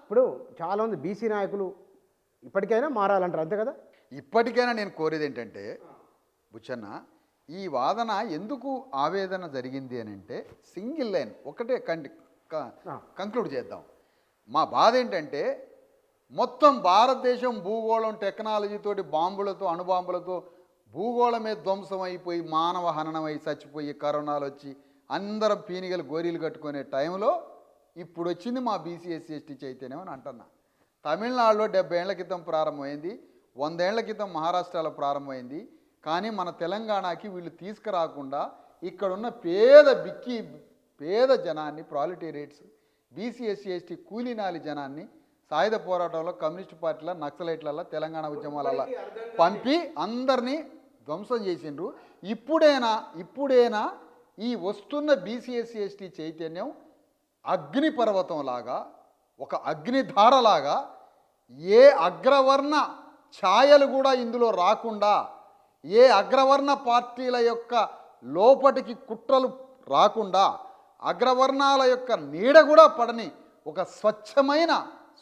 ఇప్పుడు చాలామంది బీసీ నాయకులు ఇప్పటికైనా మారాలంటారు, అంతే కదా? ఇప్పటికైనా నేను కోరేది ఏంటంటే బుచ్చన్న, ఈ వాదన ఎందుకు ఆవేదన జరిగింది అని అంటే సింగిల్ లైన్ ఒకటే కంక్లూడ్ చేద్దాం. మా బాధ ఏంటంటే మొత్తం భారతదేశం భూగోళం టెక్నాలజీతోటి బాంబులతో అణుబాంబులతో భూగోళం మీద ధ్వంసం అయిపోయి మానవ హననమై చచ్చిపోయి కరోనాలు వచ్చి అందరం పీనిగలు గోరీలు కట్టుకునే టైంలో ఇప్పుడు వచ్చింది మా బీసీ ఎస్సీ ఎస్టీ చైతన్యం అని అంటున్నా. తమిళనాడులో 70 ఏళ్ల క్రితం ప్రారంభమైంది, 100 ఏళ్ల క్రితం మహారాష్ట్రలో ప్రారంభమైంది. కానీ మన తెలంగాణకి వీళ్ళు తీసుకురాకుండా ఇక్కడున్న పేద జనాన్ని, ప్రాలిటేరియట్స్, బీసీ ఎస్సీ ఎస్టీ కూలీనాలి జనాన్ని సాయుధ పోరాటంలో కమ్యూనిస్టు పార్టీల నక్సలైట్ల తెలంగాణ ఉద్యమాలలో పంపి అందరినీ ధ్వంసం చేసిండ్రు. ఇప్పుడైనా ఈ వస్తున్న బీసీ ఎస్సీ ఎస్టీ చైతన్యం అగ్నిపర్వతంలాగా, ఒక అగ్నిధారలాగా, ఏ అగ్రవర్ణ ఛాయలు కూడా ఇందులో రాకుండా, ఏ అగ్రవర్ణ పార్టీల యొక్క లోపటికి కుట్రలు రాకుండా, అగ్రవర్ణాల యొక్క నీడ కూడా పడని ఒక స్వచ్ఛమైన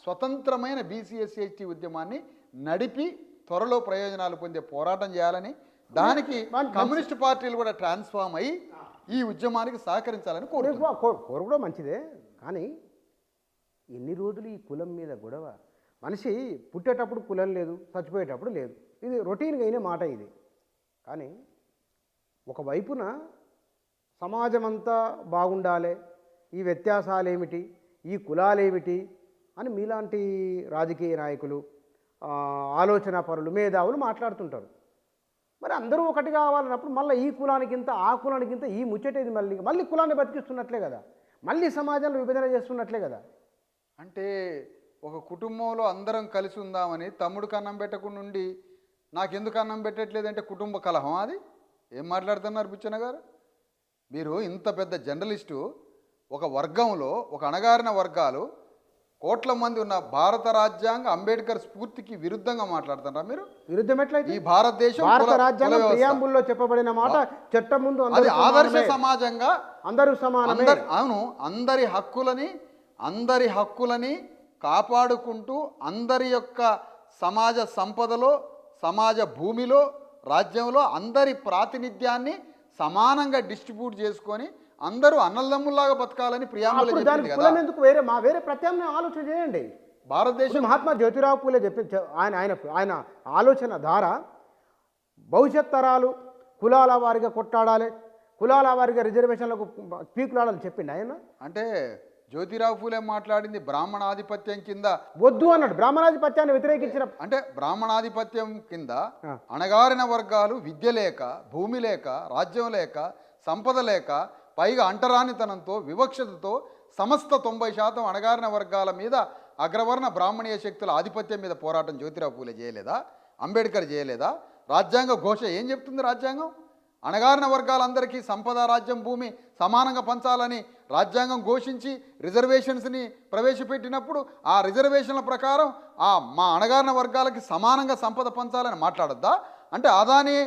స్వతంత్రమైన బీసీ ఎస్సీ ఎస్టీ ఉద్యమాన్ని నడిపి త్వరలో ప్రయోజనాలు పొందే పోరాటం చేయాలని, దానికి కమ్యూనిస్ట్ పార్టీలు కూడా ట్రాన్స్ఫార్మ్ అయ్యి ఈ ఉద్యమానికి సహకరించాలని కోరుకోవడం మంచిదే. కానీ ఎన్ని రోజులు ఈ కులం మీద గొడవ? మనిషి పుట్టేటప్పుడు కులం లేదు, చచ్చిపోయేటప్పుడు లేదు. ఇది రొటీన్గా అయిన మాట ఇది. కానీ ఒకవైపున సమాజం అంతా బాగుండాలి, ఈ వ్యత్యాసాలు ఏమిటి, ఈ కులాలేమిటి అని మీలాంటి రాజకీయ నాయకులు, ఆలోచన పరులు, మేధావులు మాట్లాడుతుంటారు. మరి అందరూ ఒకటి కావాలన్నప్పుడు మళ్ళీ ఈ కులానికి ఇంత, ఆ కులానికి ఇంత, ఈ ముచ్చటేది మళ్ళీ కులాన్ని బతికిస్తున్నట్లే కదా, మళ్ళీ సమాజంలో విభజన చేస్తున్నట్లే కదా. అంటే ఒక కుటుంబంలో అందరం కలిసి ఉందామని తమ్ముడికి అన్నం పెట్టకుండా ఉండి నాకెందుకు అన్నం పెట్టట్లేదంటే కుటుంబ కలహం అది? ఏం మాట్లాడుతున్నారు బుచ్చన్న గారు? మీరు ఇంత పెద్ద జర్నలిస్టు, ఒక వర్గంలో, ఒక అణగారిన వర్గాలు కోట్ల మంది ఉన్న భారత రాజ్యాంగ అంబేద్కర్ స్ఫూర్తికి విరుద్ధంగా మాట్లాడుతున్నారా మీరు? విరుద్ధం ఎట్లయితే? ఈ భారతదేశం భారత రాజ్యాంగం ప్రియాంబుల్లో చెప్పబడిన మాట చట్టం ముందు అది ఆదర్శ సమాజంగా అందరూ సమానమే. అవును, అందరి హక్కులని కాపాడుకుంటూ అందరి యొక్క సమాజ సంపదలో, సమాజ భూమిలో, రాజ్యంలో అందరి ప్రాతినిధ్యాన్ని సమానంగా డిస్ట్రిబ్యూట్ చేసుకొని అందరూ అన్నదమ్ముల్లాగా బతకాలని ప్రియాంబుల్ చెప్పింది కదా. ఎందుకు వేరే ప్రత్యామ్నాయ ఆలోచన చేయండి. భారతదేశం మహాత్మా జ్యోతిరావు పూలే ఆయన ఆలోచన ధార భవిష్యత్ తరాలు కులాల వారిగా కొట్టాడాలి, కులాల వారిగా రిజర్వేషన్లకు పీకులాడాలని చెప్పిండి ఆయన. అంటే జ్యోతిరావు పూలే మాట్లాడింది బ్రాహ్మణాధిపత్యం కింద వద్దు అన్నాడు. బ్రాహ్మణాధిపత్యాన్ని వ్యతిరేకించిన, అంటే బ్రాహ్మణాధిపత్యం కింద అణగారిన వర్గాలు విద్య లేక, భూమి లేక, రాజ్యం లేక, సంపద లేక, పైగా అంటరానితనంతో, వివక్షతతో సమస్త 90% అణగారిన వర్గాల మీద అగ్రవర్ణ బ్రాహ్మణీయ శక్తుల ఆధిపత్యం మీద పోరాటం జ్యోతిరావు పూలే చేయలేదా? అంబేద్కర్ చేయలేదా? రాజ్యాంగ ఘోష ఏం చెప్తుంది? రాజ్యాంగం అణగారిన వర్గాలందరికీ సంపద, రాజ్యం, భూమి సమానంగా పంచాలని రాజ్యాంగం ఘోషించి రిజర్వేషన్స్ని ప్రవేశపెట్టినప్పుడు ఆ రిజర్వేషన్ల ప్రకారం మా అణగారిన వర్గాలకి సమానంగా సంపద పంచాలని మాట్లాడొద్దా? అంటే అదానీ,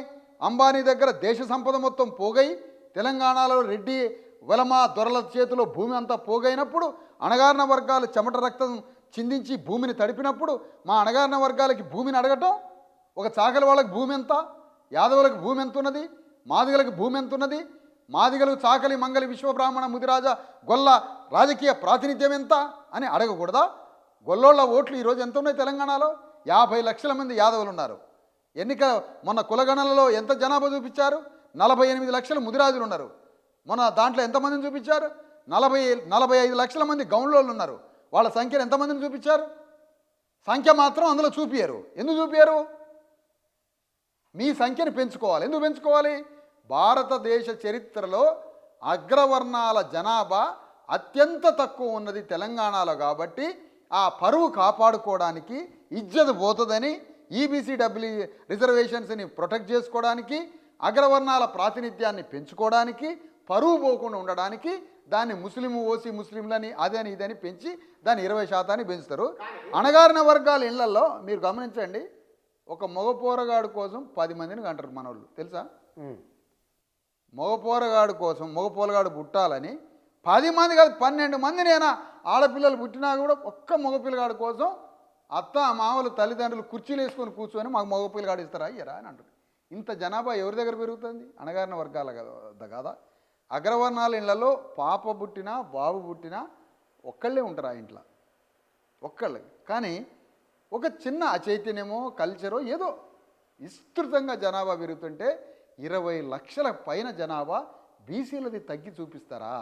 అంబానీ దగ్గర దేశ సంపద మొత్తం పోగై తెలంగాణలో రెడ్డి, వెలమ, దొరల చేతిలో భూమి అంతా పోగైనప్పుడు అణగారిన వర్గాలు చెమట రక్తం చిందించి భూమిని తడిపినప్పుడు మా అణగారిన వర్గాలకి భూమిని అడగటం, ఒక చాకలి వాళ్ళకి భూమి ఎంత, యాదవులకు భూమి ఎంత ఉన్నది, మాదిగలకు భూమి ఎంత ఉన్నది, మాదిగలు, చాకలి, మంగలి, విశ్వబ్రాహ్మణ, ముదిరాజ, గొల్ల రాజకీయ ప్రాతినిధ్యం ఎంత అని అడగకూడదా? గొల్లోళ్ళ ఓట్లు ఈరోజు ఎంత ఉన్నాయి తెలంగాణలో? 50 లక్షల మంది యాదవులు ఉన్నారు. మొన్న కులగణనలో ఎంత జనాభా చూపించారు? 48 లక్షల ముదిరాజులు ఉన్నారు. మొన్న దాంట్లో ఎంతమందిని చూపించారు? 45 లక్షల మంది గౌండ్లోళ్ళు ఉన్నారు. వాళ్ళ సంఖ్యను ఎంతమందిని చూపించారు? సంఖ్య మాత్రం అందులో చూపించారు. ఎందుకు చూపించారు? మీ సంఖ్యను పెంచుకోవాలి. ఎందుకు పెంచుకోవాలి? భారతదేశ చరిత్రలో అగ్రవర్ణాల జనాభా అత్యంత తక్కువ ఉన్నది తెలంగాణలో కాబట్టి ఆ పరువు కాపాడుకోవడానికి, ఇజ్జత్ పోతుందని, ఈబీసీడబ్ల్యూ రిజర్వేషన్స్ని ప్రొటెక్ట్ చేసుకోవడానికి, అగ్రవర్ణాల ప్రాతినిధ్యాన్ని పెంచుకోవడానికి, పరువు పోకుండా ఉండడానికి దాన్ని ఓసీ ముస్లింలని అదని ఇదని పెంచి దాన్ని 20% పెంచుతారు. అణగారిన వర్గాల ఇళ్లలో మీరు గమనించండి, ఒక మగ పోరగాడు కోసం 10 మందిని కంటారు మనోళ్ళు, తెలుసా? మగ పోరగాడు కోసం, మగ పోరగాడు పుట్టాలని 10 మంది కాదు 12 మందినైనా ఆడపిల్లలు పుట్టినా కూడా ఒక్క మగపిల్లగాడి కోసం అత్త మామూలు తల్లిదండ్రులు కుర్చీలు వేసుకొని కూర్చొని మాకు మగపిల్లగాడు ఇస్తారా అయ్యరా అని అంటారు. ఇంత జనాభా ఎవరి దగ్గర పెరుగుతుంది? అణగారిన వర్గాల కదా. అగ్రవర్ణాల ఇళ్లలో పాప పుట్టినా బాబు పుట్టినా ఒక్కళ్ళే ఉంటారు ఆ ఇంట్లో, ఒక్కళ్ళే. కానీ ఒక చిన్న అచైతన్యమో కల్చరో ఏదో విస్తృతంగా జనాభా పెరుగుతుంటే 20 లక్షల పైన జనాభా బీసీలది తగ్గి చూపిస్తారా?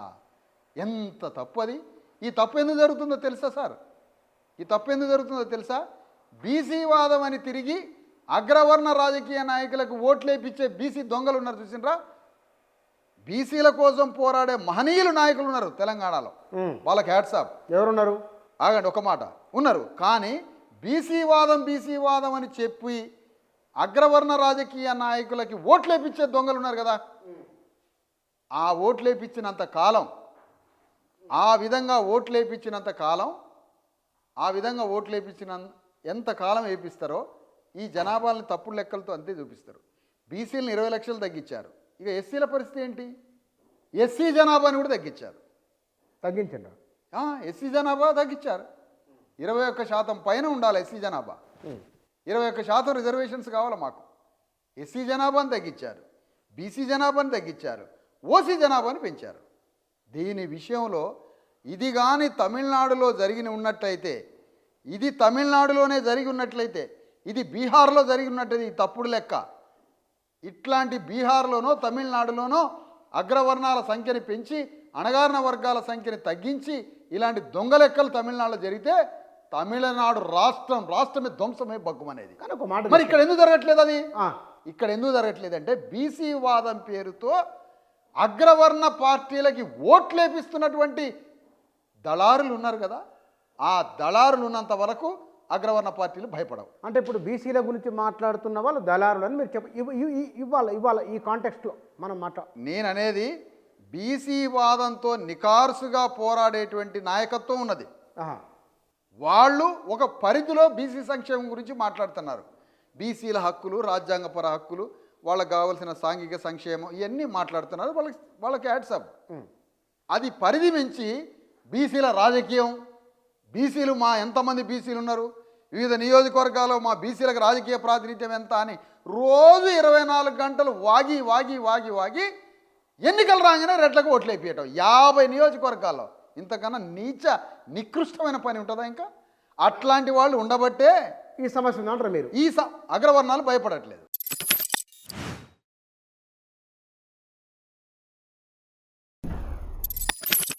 ఎంత తప్పు అది. ఈ తప్పు ఎందుకు జరుగుతుందో తెలుసా సార్? ఈ తప్పు ఎందుకు జరుగుతుందో తెలుసా? బీసీ వాదం అని తిరిగి అగ్రవర్ణ రాజకీయ నాయకులకు ఓట్లేపించే బీసీ దొంగలు ఉన్నారు చూసినరా? బీసీల కోసం పోరాడే మహనీయులు నాయకులు ఉన్నారు తెలంగాణలో, వాళ్ళకి హ్యాట్సాప్. ఎవరున్నారు? ఆగండి, ఒక మాట, ఉన్నారు. కానీ బీసీ వాదం అని చెప్పి అగ్రవర్ణ రాజకీయ నాయకులకి ఓట్లేపించే దొంగలు ఉన్నారు కదా. ఆ ఓట్లేపించినంత కాలం, ఆ విధంగా ఓట్లేపించినంత కాలం ఎంత కాలం వేపిస్తారో ఈ జనాభాలని తప్పుడు లెక్కలతో అంతే చూపిస్తారు. బీసీలను 20 లక్షలు తగ్గించారు. ఇక ఎస్సీల పరిస్థితి ఏంటి? ఎస్సీ జనాభాని కూడా తగ్గించారు. తగ్గించండి. ఎస్సీ జనాభా తగ్గించారు. 21% పైన ఉండాలి ఎస్సీ జనాభా. 21% రిజర్వేషన్స్ కావాలి మాకు. ఎస్సీ జనాభాని తగ్గించారు, బీసీ జనాభాని తగ్గించారు, ఓసీ జనాభాని పెంచారు. దీని విషయంలో ఇది కానీ తమిళనాడులో తమిళనాడులోనే జరిగి ఉన్నట్లయితే, ఇది బీహార్లో జరిగి ఉన్నట్లయితే ఈ తప్పుడు లెక్క. ఇట్లాంటి బీహార్లోనో తమిళనాడులోనో అగ్రవర్ణాల సంఖ్యని పెంచి అణగారిన వర్గాల సంఖ్యని తగ్గించి ఇలాంటి దొంగ లెక్కలు తమిళనాడులో జరిగితే తమిళనాడు రాష్ట్రమే ధ్వంసమే బగ్గుమనేది. కానీ ఒక మాట, మరి ఇక్కడ ఎందుకు జరగట్లేదు అది? ఇక్కడ ఎందుకు జరగట్లేదంటే బీసీ వాదం పేరుతో అగ్రవర్ణ పార్టీలకి ఓట్లేపిస్తున్నటువంటి దళారులు ఉన్నారు కదా. ఆ దళారులు ఉన్నంత వరకు అగ్రవర్ణ పార్టీలు భయపడవు. అంటే ఇప్పుడు బీసీల గురించి మాట్లాడుతున్న వాళ్ళు దళారులు అని మీరు ఇవాళ ఈ కాంటెక్స్ట్లో మనం నేను అనేది బీసీ వాదంతో నికార్సుగా పోరాడేటువంటి నాయకత్వం ఉన్నది. వాళ్ళు ఒక పరిధిలో బీసీ సంక్షేమం గురించి మాట్లాడుతున్నారు. బీసీల హక్కులు, రాజ్యాంగపర హక్కులు, వాళ్ళకు కావాల్సిన సాంఘిక సంక్షేమం ఇవన్నీ మాట్లాడుతున్నారు. వాళ్ళకి హ్యాట్సాప్. అది పరిధి మించి బీసీల రాజకీయం, బీసీలు ఎంతమంది బీసీలు ఉన్నారు, వివిధ నియోజకవర్గాల్లో మా బీసీలకు రాజకీయ ప్రాతినిధ్యం ఎంత అని రోజు 24 గంటలు వాగి ఎన్నికలు రాగానే రెడ్లకు ఓట్లు వేయటం 50 నియోజకవర్గాల్లో. ఇంతకన్నా నికృష్టమైన పని ఉంటుందా? ఇంకా అట్లాంటి వాళ్ళు ఉండబట్టే ఈ సమస్య ఉందంటారు మీరు. అగ్రవర్ణాలు భయపడట్లేదు.